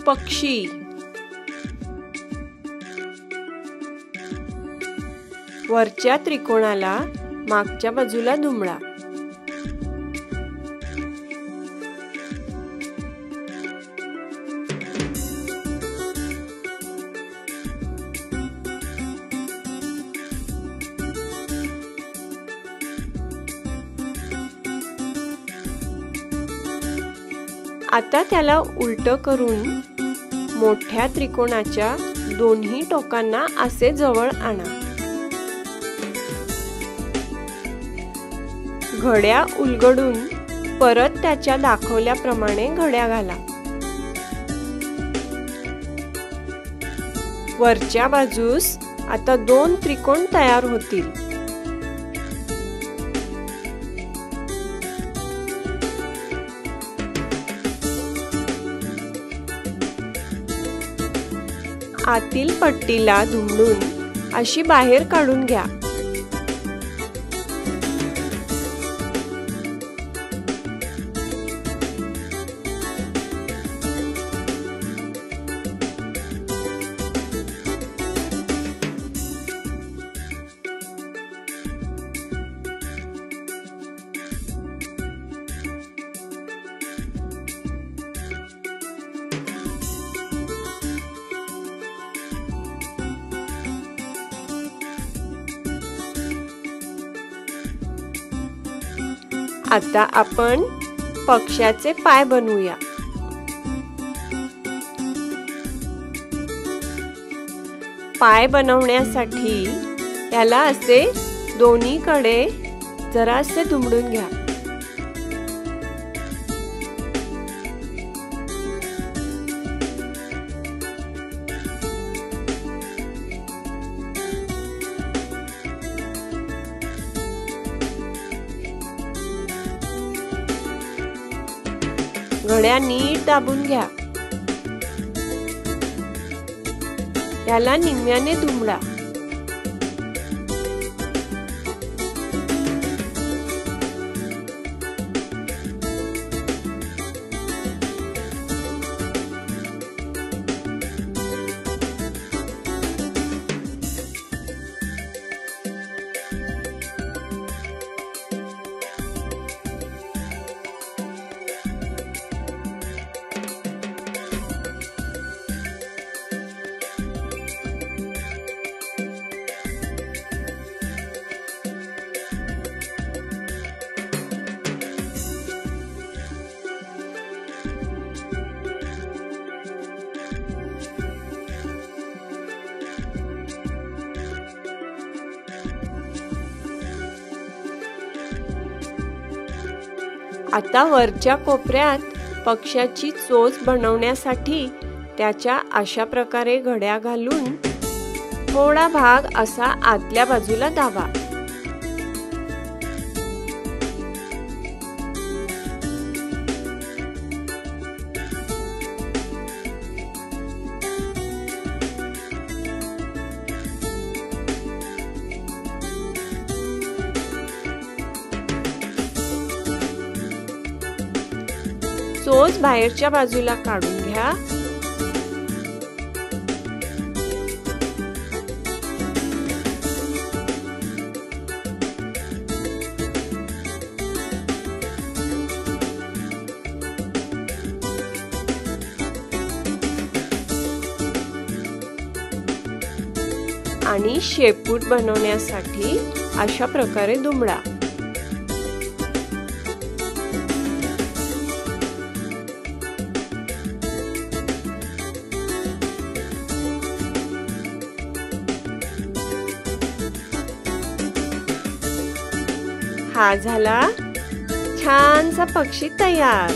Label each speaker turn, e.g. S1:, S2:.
S1: पक्षी. वरच्या त्रिकोणाला मागच्या बाजूला दुमडा. आता त्याला उलट करून मोठ्या त्रिकोणाच्या दोन्ही टोकांना असे जवळ आणा. घड्या उलगडून परत त्याच्या दाखवल्याप्रमाणे घड्या घाला. वरच्या बाजूस आता 2 त्रिकोण तयार होतील. आतील पट्टीला दुमडून अशी बाहेर काढून घ्या. आता आपण पक्ष्याचे पाय बनवूया. पाय बनवण्यासाठी याला असे दोन्हीकडे जरासे दुमडून घ्या. घड्या नीट दाबून घ्या. याला निम्म्याने दुमडा. आता वरच्या कोपऱ्यात पक्ष्याची चोच बनवण्यासाठी त्याच्या अशा प्रकारे घड्या घालून थोडा भाग असा आतल्या बाजूला दाबा. चोच बाहेरच्या बाजूला काढून घ्या. आणि शेपूट बनवण्यासाठी अशा प्रकारे दुमडा. हा झाला छानसा पक्षी तयार.